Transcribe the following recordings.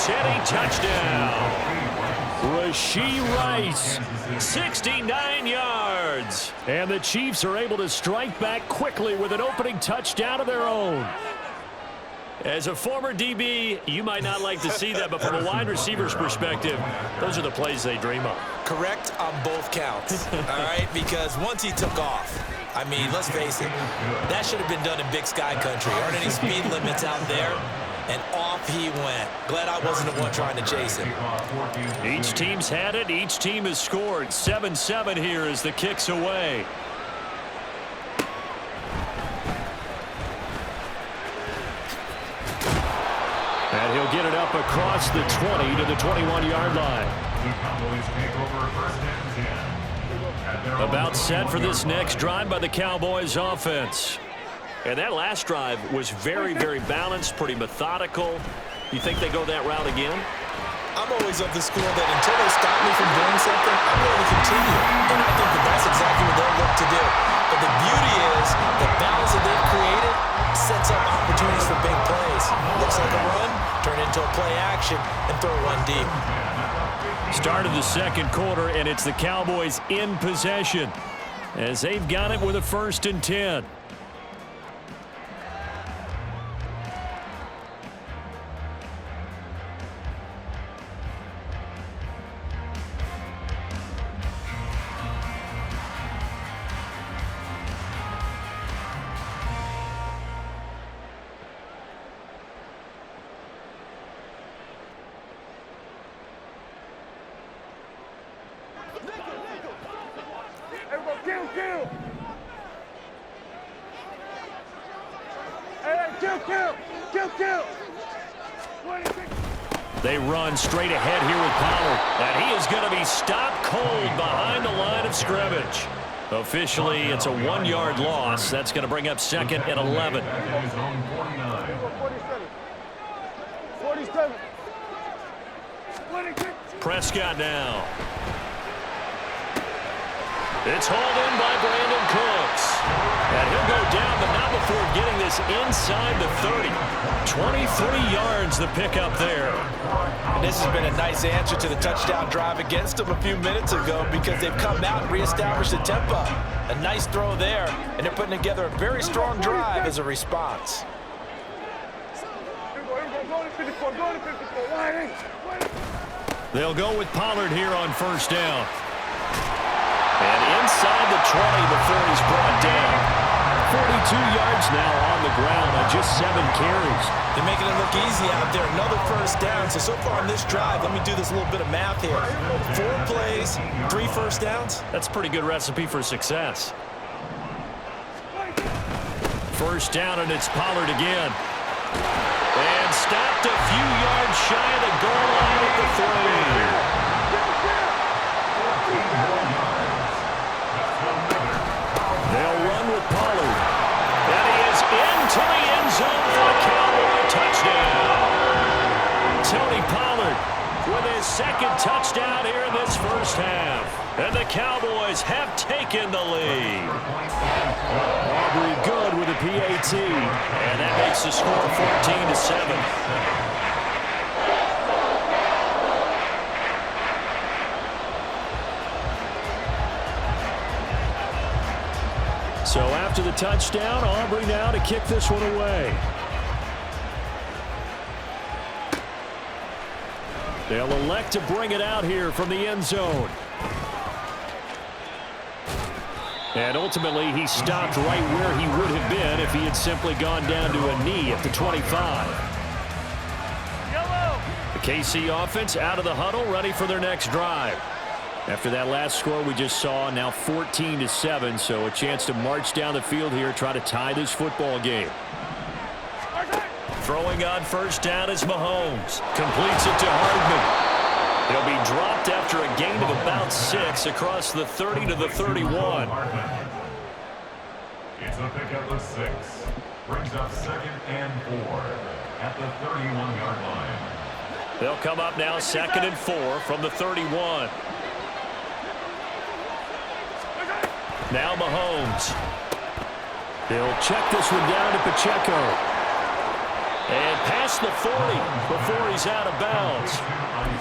City touchdown. Rashee Rice, 69 yards. And the Chiefs are able to strike back quickly with an opening touchdown of their own. As a former DB, you might not like to see that, but from a wide receiver's perspective, those are the plays they dream of. Correct on both counts, all right? Because once he took off, I mean, let's face it, that should have been done in Big Sky Country. Aren't any speed limits out there? And off he went. Glad I wasn't the one trying to chase him. Each team's had it. Each team has scored. 7-7 here as the kick's away. And he'll get it up across the 20 to the 21-yard line. About set for this next drive by the Cowboys offense. And that last drive was very, very balanced, pretty methodical. You think they go that route again? I'm always of the school that until they stop me from doing something, I'm going to continue. And I think that that's exactly what they'll look to do. But the beauty is the balance that they've created sets up opportunities for big plays. Looks like a run, turn it into a play action, and throw one deep. Start of the second quarter, and it's the Cowboys in possession as they've got it with a 1st and 10. They run straight ahead here with Pollard. And he is going to be stopped cold behind the line of scrimmage. Officially, it's a 1-yard loss. That's going to bring up 2nd and 11. 47. Prescott now. It's hauled in by Brandon Cooks. And he'll go down, but not before getting this inside the 30. 23 yards the pickup there. And this has been a nice answer to the touchdown drive against them a few minutes ago because they've come out and reestablished the tempo. A nice throw there, and they're putting together a very strong drive as a response. They'll go with Pollard here on 1st down. And inside the 20 before he's brought down. 42 yards now on the ground on just 7 carries. They're making it look easy out there. Another 1st down. So far on this drive, let me do this little bit of math here. 4 plays, 3 1st downs. That's a pretty good recipe for success. 1st down, and it's Pollard again. And stopped a few yards shy of the goal line at the 3. They'll run with Pollard. And he is into the end zone for a Cowboy touchdown. Tony Pollard with his 2nd touchdown here in this 1st half. And the Cowboys have taken the lead. Aubrey good with a PAT. And that makes the score 14-7. So after the touchdown, Aubrey now to kick this one away. They'll elect to bring it out here from the end zone. And ultimately, he stopped right where he would have been if he had simply gone down to a knee at the 25. The KC offense out of the huddle, ready for their next drive. After that last score we just saw, now 14-7, so a chance to march down the field here, try to tie this football game. Throwing on 1st down is Mahomes. Completes it to Hardman. He'll be dropped after a gain of about 6 across the 30 to the 31. It's a pickup of 6. Brings up 2nd and 4 at the 31-yard line. They'll come up now 2nd and 4 from the 31. Now Mahomes. He'll check this one down to Pacheco. And past the 40 before he's out of bounds.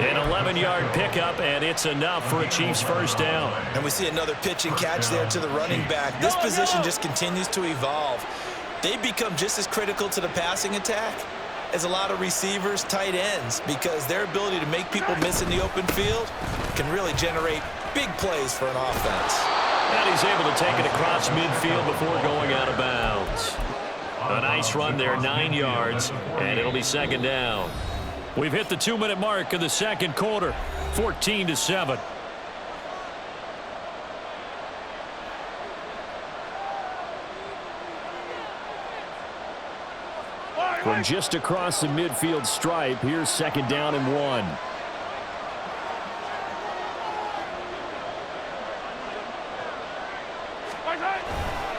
An 11-yard pickup, and it's enough for a Chiefs first down. And we see another pitch and catch there to the running back. This position just continues to evolve. They become just as critical to the passing attack as a lot of receivers, tight ends, because their ability to make people miss in the open field can really generate big plays for an offense. And he's able to take it across midfield before going out of bounds. A nice run there, 9 yards, and it'll be second down. We've hit the 2-minute mark of the second quarter, 14-7. From just across the midfield stripe, here's second down and 1.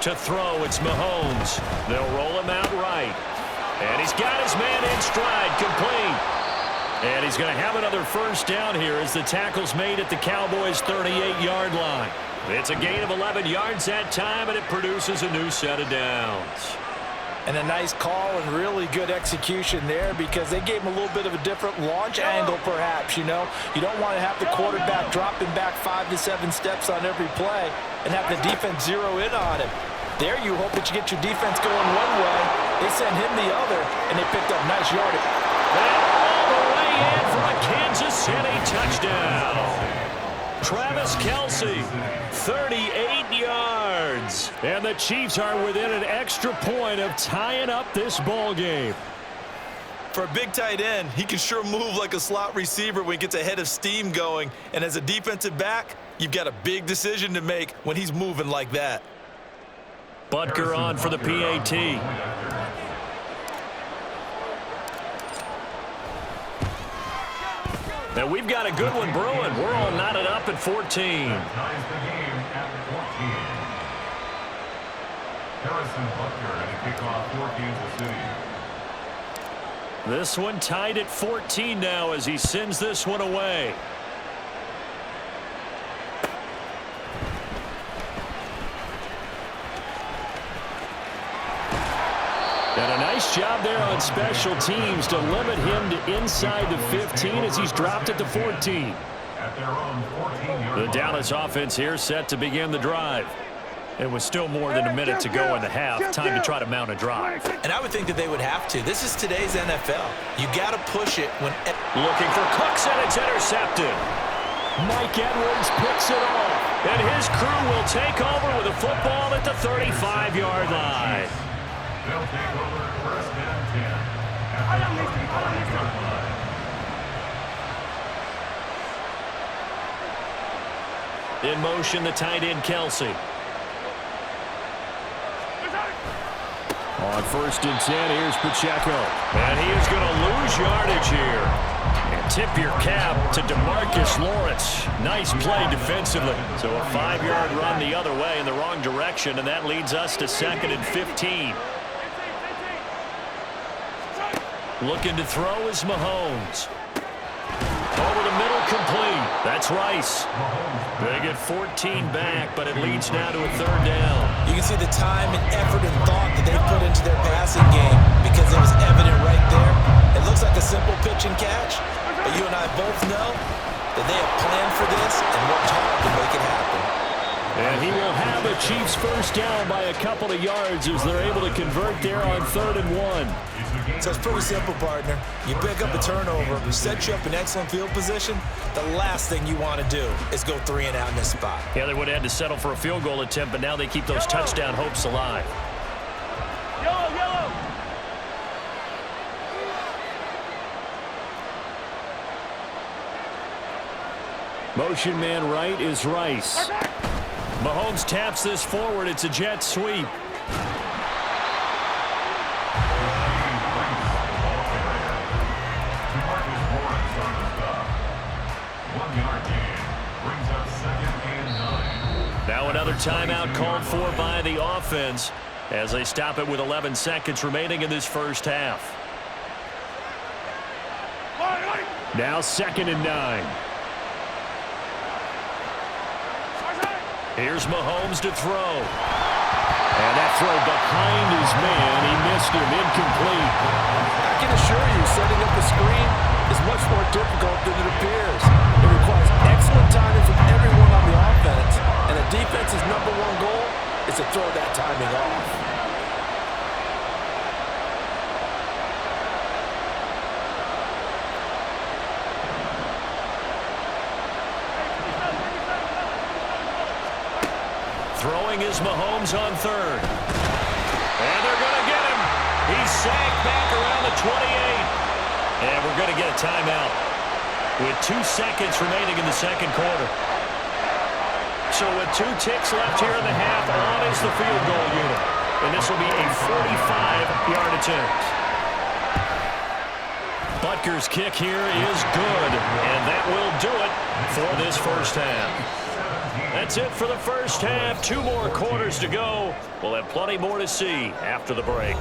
To throw, it's Mahomes. They'll roll him out right. And he's got his man in stride, complete. And he's going to have another first down here as the tackle's made at the Cowboys' 38-yard line. It's a gain of 11 yards that time, and it produces a new set of downs. And a nice call and really good execution there because they gave him a little bit of a different launch angle perhaps, you know. You don't want to have the quarterback dropping back 5 to 7 steps on every play and have the defense zero in on him. There you hope that you get your defense going one way. They send him the other, and they picked up nice yardage. And all the way in for a Kansas City touchdown. Travis Kelce, 38 yards. And the Chiefs are within an extra point of tying up this ball game. For a big tight end, he can sure move like a slot receiver when he gets a head of steam going. And as a defensive back, you've got a big decision to make when he's moving like that. Butker on for the PAT. And we've got a good one brewing. We're all knotted up at 14. Ties the game at 14. Harrison Butker and a kickoff for Kansas City. This one tied at 14 now as he sends this one away. And a nice job there on special teams to limit him to inside the 15 as he's dropped at the 14. At their own 14-yard The Dallas offense here set to begin the drive. It was still more than a minute to go in the half. Time to try to mount a drive. And I would think that they would have to. This is today's NFL. You got to push it when... Looking for Cooks, and it's intercepted. Mike Edwards picks it off. And his crew will take over with a football at the 35-yard line. They'll take over first and 10 at the 35-yard line. In motion, the tight end, Kelce. On first and 10, here's Pacheco. And he is going to lose yardage here. And tip your cap to DeMarcus Lawrence. Nice play defensively. So a 5-yard run the other way in the wrong direction, and that leads us to second and 15. Looking to throw is Mahomes. Over the middle, complete. That's Rice. They get 14 back, but it leads now to a third down. You can see the time and effort and thought that they put into their passing game because it was evident right there. It looks like a simple pitch and catch, but you and I both know that they have planned for this and worked hard to make it happen. And he will have a Chiefs first down by a couple of yards as they're able to convert there on 3rd and 1. So it's pretty simple, partner. You pick up a turnover, set you up in excellent field position. The last thing you want to do is go 3 and out in this spot. Yeah, they would have had to settle for a field goal attempt, but now they keep those touchdown hopes alive. Yellow, yellow. Motion man right is Rice. Mahomes taps this forward. It's a jet sweep. Now another timeout called for by the offense as they stop it with 11 seconds remaining in this first half. Now 2nd and 9. Here's Mahomes to throw. And that throw behind his man. He missed him. Incomplete. can assure you, setting up a screen is much more difficult than it appears. It requires excellent timing from everyone on the offense, and a defense's number one goal is to throw that timing off. Throwing is Mahomes on third. And they're going to get him. He's sacked back around the 28. And we're going to get a timeout with 2 seconds remaining in the second quarter. So with 2 ticks left here in the half, on is the field goal unit. And this will be a 45-yard attempt. Butker's kick here is good. And that will do it for this first half. That's it for the first half. 2 more quarters to go. We'll have plenty more to see after the break.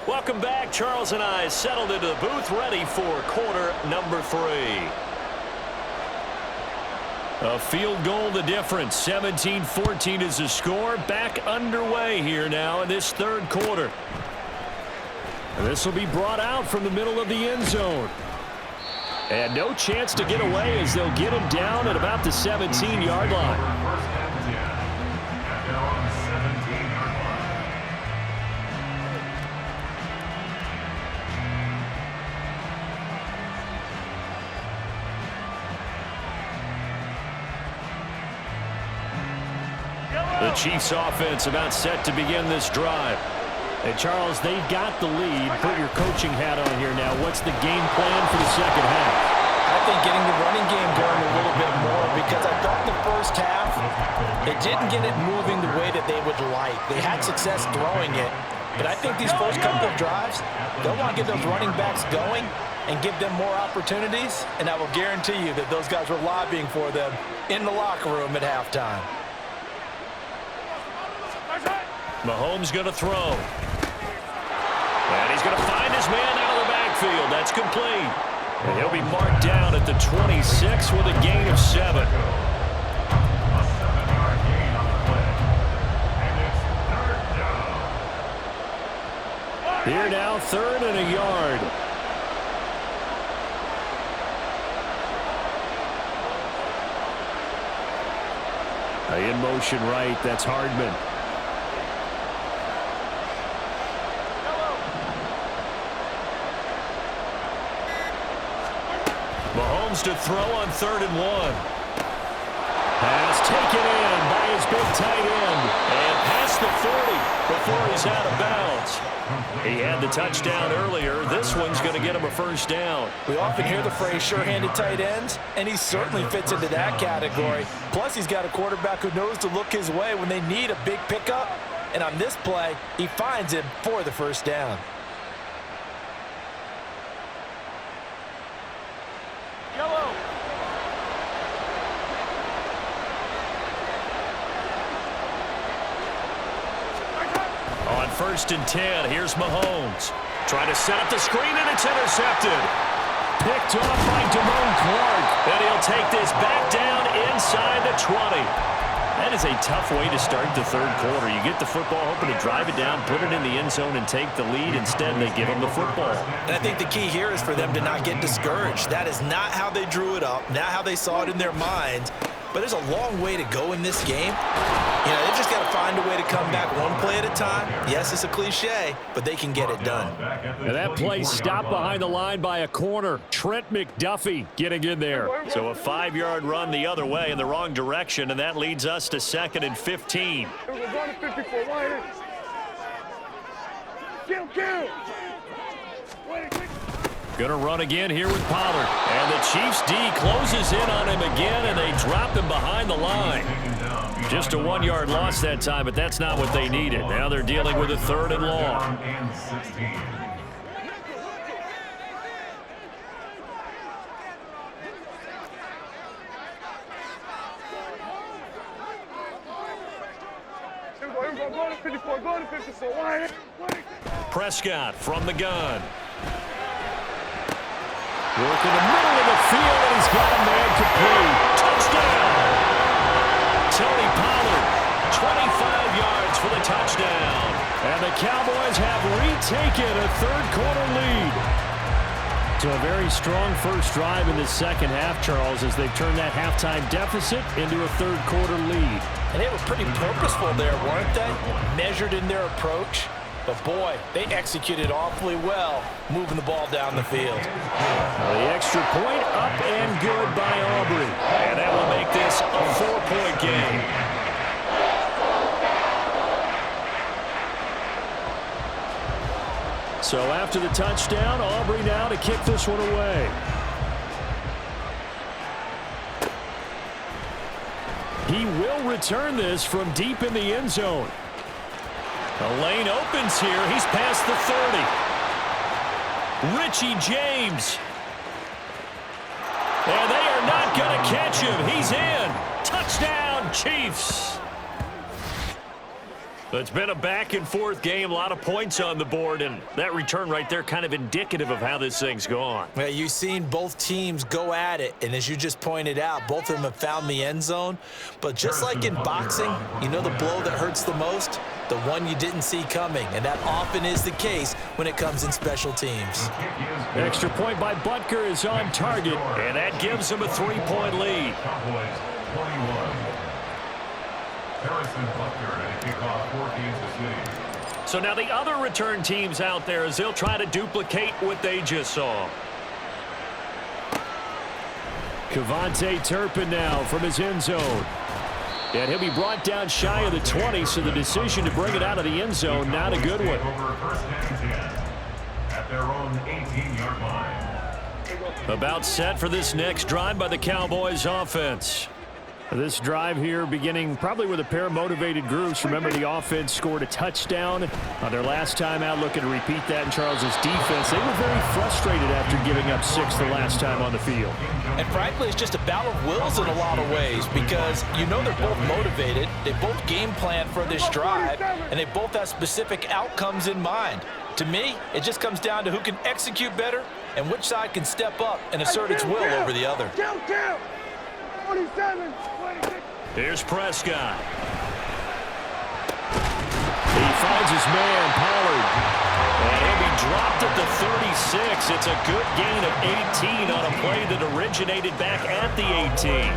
Welcome back. Charles and I settled into the booth, ready for quarter number 3. A field goal the difference. 17-14 is the score. Back underway here now in this third quarter. This will be brought out from the middle of the end zone. And no chance to get away as they'll get him down at about the 17-yard line. First and 10 at their own 17-yard line. The Chiefs offense about set to begin this drive. And Charles, they've got the lead. Put your coaching hat on here now. What's the game plan for the second half? I think getting the running game going a little bit more, because I thought the first half, they didn't get it moving the way that they would like. They had success throwing it, but I think these first couple of drives, they'll want to get those running backs going and give them more opportunities, and I will guarantee you that those guys were lobbying for them in the locker room at halftime. Mahomes going to throw. And he's going to find his man out of the backfield. That's complete. And he'll be marked down at the 26 with a gain of 7. A 7-yard gain on the play. And it's third down. Here now, 3rd and a yard. In motion right, that's Hardman. Mahomes to throw on 3rd and 1. Pass taken in by his big tight end. And past the 40 before he's out of bounds. He had the touchdown earlier. This one's going to get him a first down. We often hear the phrase sure-handed tight ends, and he certainly fits into that category. Plus, he's got a quarterback who knows to look his way when they need a big pickup. And on this play, he finds him for the first down. On 1st and 10, here's Mahomes. Trying to set up the screen, and it's intercepted. Picked off by Damone Clark. And he'll take this back down inside the 20. That is a tough way to start the third quarter. You get the football, hoping to drive it down, put it in the end zone, and take the lead. Instead, they give him the football. And I think the key here is for them to not get discouraged. That is not how they drew it up, not how they saw it in their minds. But there's a long way to go in this game. You know, they've just got to find a way to come back one play at a time. Yes, it's a cliche, but they can get it done. And that play stopped behind the line by a corner. Trent McDuffie getting in there. So a 5-yard run the other way in the wrong direction, and that leads us to 2nd and 15. Gonna run again here with Pollard. And the Chiefs D closes in on him again, and they drop him behind the line. Just a 1-yard loss that time, but that's not what they needed. Now they're dealing with a 3rd and long. Prescott from the gun. Work in the middle of the field, and he's got a man complete. Touchdown! Tony Pollard, 25 yards for the touchdown. And the Cowboys have retaken a third-quarter lead. So a very strong first drive in the second half, Charles, as they've turned that halftime deficit into a third-quarter lead. And they were pretty purposeful there, weren't they? Measured in their approach. But, boy, they executed awfully well moving the ball down the field. The extra point up and good by Aubrey. And that will make this a 4-point game. So after the touchdown, Aubrey now to kick this one away. He will return this from deep in the end zone. The lane opens here. He's past the 30. Richie James. And they are not going to catch him. He's in. Touchdown, Chiefs. It's been a back-and-forth game, a lot of points on the board, and that return right there kind of indicative of how this thing's gone. Well, you've seen both teams go at it, and as you just pointed out, both of them have found the end zone. But just like in boxing, you know the blow that hurts the most? The one you didn't see coming, and that often is the case when it comes in special teams. Extra point by Butker is on target, and that gives them a 3-point lead. Cowboys 21. Harrison Butker and a kickoff for Kansas City. So now the other return teams out there as they'll try to duplicate what they just saw. Kevontae Turpin now from his end zone. And he'll be brought down shy of the 20, so the decision to bring it out of the end zone, not a good one. Over first and 10 at their own 18-yard line. About set for this next drive by the Cowboys offense. This drive here beginning probably with a pair of motivated groups. Remember, the offense scored a touchdown on their last time out, looking to repeat that in Charles's defense. They were very frustrated after giving up 6 the last time on the field. And frankly, it's just a battle of wills in a lot of ways because you know they're both motivated, they both game plan for this drive, and they both have specific outcomes in mind. To me, it just comes down to who can execute better and which side can step up and assert its will over the other. 27. Here's Prescott. He finds his man, Pollard. And he'll be dropped at the 36. It's a good gain of 18 on a play that originated back at the 18.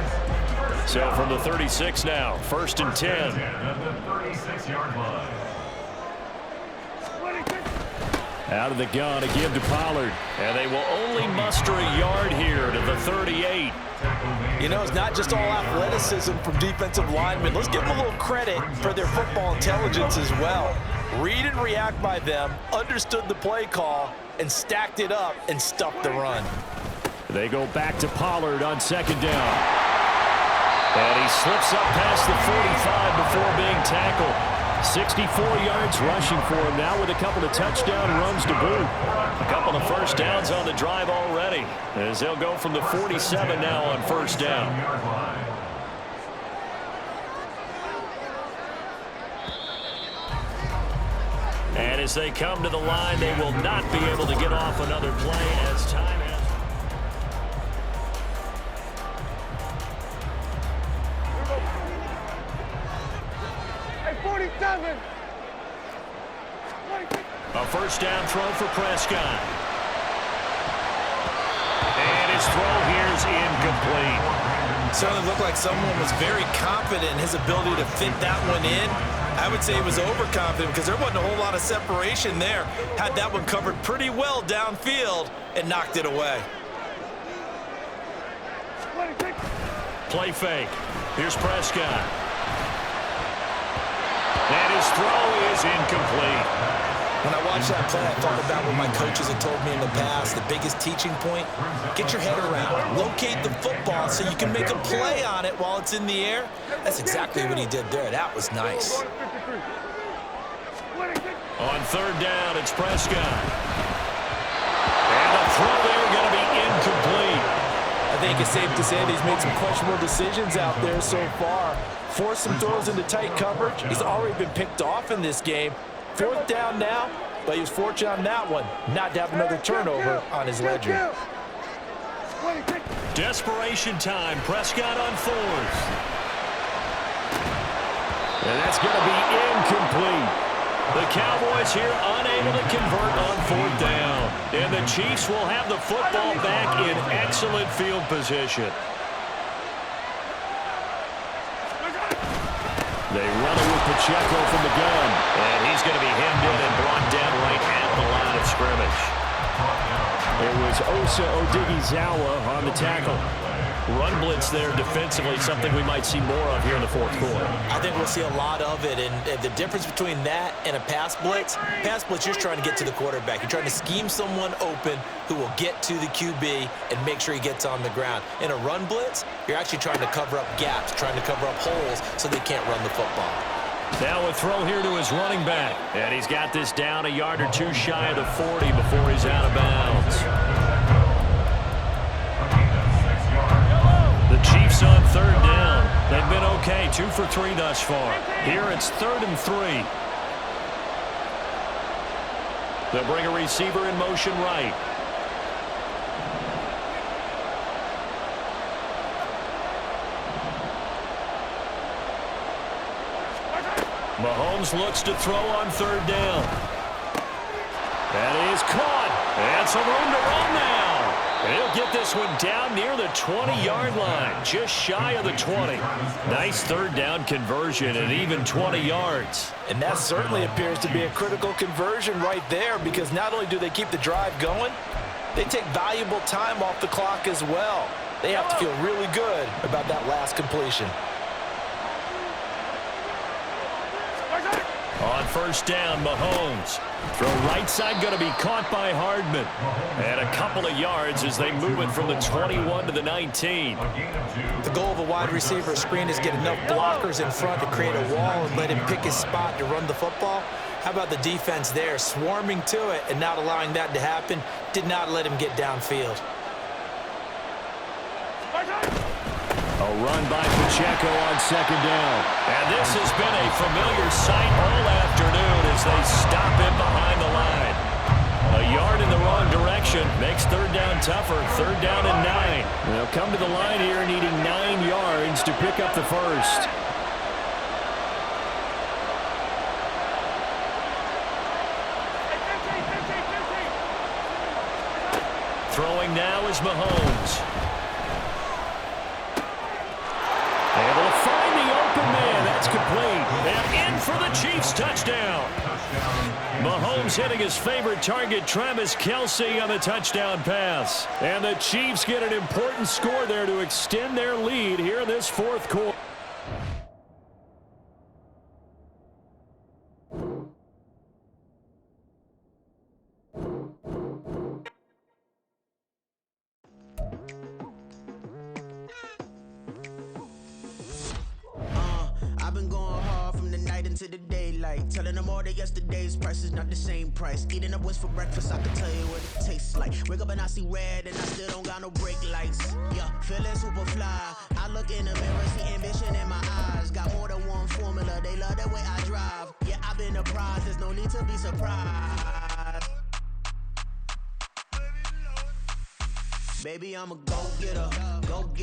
So from the 36 now, first and 10. At the 36-yard line. Out of the gun, a give to Pollard. And they will only muster a yard here to the 38. You know, it's not just all athleticism from defensive linemen. Let's give them a little credit for their football intelligence as well. Read and react by them, understood the play call, and stacked it up and stuffed the run. They go back to Pollard on second down. And he slips up past the 45 before being tackled. 64 yards rushing for him now with a couple of touchdown runs to boot. A couple of first downs on the drive already as they'll go from the 47 now on first down. And as they come to the line, they will not be able to get off another play as time has. A first down throw for Prescott. And his throw here is incomplete. Certainly looked like someone was very confident in his ability to fit that one in. I would say he was overconfident because there wasn't a whole lot of separation there. Had that one covered pretty well downfield and knocked it away. Play fake. Here's Prescott. And his throw is incomplete. When I watched that play, I thought about what my coaches had told me in the past. The biggest teaching point, get your head around. Locate the football so you can make a play on it while it's in the air. That's exactly what he did there. That was nice. On third down, it's Prescott. And the throw there going to be incomplete. I think it's safe to say that he's made some questionable decisions out there so far. Forced some throws into tight coverage. He's already been picked off in this game. Fourth down now, but he was fortunate on that one not to have another turnover on his ledger. Desperation time. Prescott on fourth. And that's going to be incomplete. The Cowboys here unable to convert on 4th down. And the Chiefs will have the football back in excellent field position. They run it with Pacheco from the gun. And he's going to be hemmed in and brought down right at the line of scrimmage. It was Osa Odighizuwa on the tackle. Run blitz there defensively, something we might see more of here in the 4th quarter. I think we'll see a lot of it, and the difference between that and a pass blitz, you're just trying to get to the quarterback. You're trying to scheme someone open who will get to the QB and make sure he gets on the ground. In a run blitz, you're actually trying to cover up gaps, trying to cover up holes so they can't run the football. Now a throw here to his running back. And he's got this down a yard or two shy of the 40 before he's out of bounds. The Chiefs on 3rd down. They've been okay, 2 for 3 thus far. Here it's 3rd and 3. They'll bring a receiver in motion right. Mahomes looks to throw on 3rd down. That is caught. And some room to run now. He'll get this one down near the 20-yard line, just shy of the 20. Nice 3rd down conversion and even 20 yards. And that certainly appears to be a critical conversion right there, because not only do they keep the drive going, they take valuable time off the clock as well. They have to feel really good about that last completion. On 1st down, Mahomes. Throw right side going to be caught by Hardman. And a couple of yards as they move it from the 21 to the 19. The goal of a wide receiver screen is get enough blockers in front to create a wall and let him pick his spot to run the football. How about the defense there, swarming to it and not allowing that to happen? Did not let him get downfield. A run by Pacheco on 2nd down. And this has been a familiar sight all afternoon as they stop him behind the line. A yard in the wrong direction makes 3rd down tougher. 3rd down and 9. They'll come to the line here needing 9 yards to pick up the first. Throwing now is Mahomes. Able to find the open man. That's complete. And in for the Chiefs touchdown. Mahomes hitting his favorite target, Travis Kelce, on the touchdown pass. And the Chiefs get an important score there to extend their lead here in this 4th quarter. To the daylight, telling them all that yesterday's price is not the same price. Eating up wings for breakfast, I can tell you what it tastes like. Wake up and I see red and I still don't got no brake lights. Yeah, feeling super fly. I look in the mirror, see ambition in my eyes. Got more than one formula, they love the way I drive. Yeah, I've been apprised, there's no need to be surprised. Baby, I'm a go-getter, go-getter.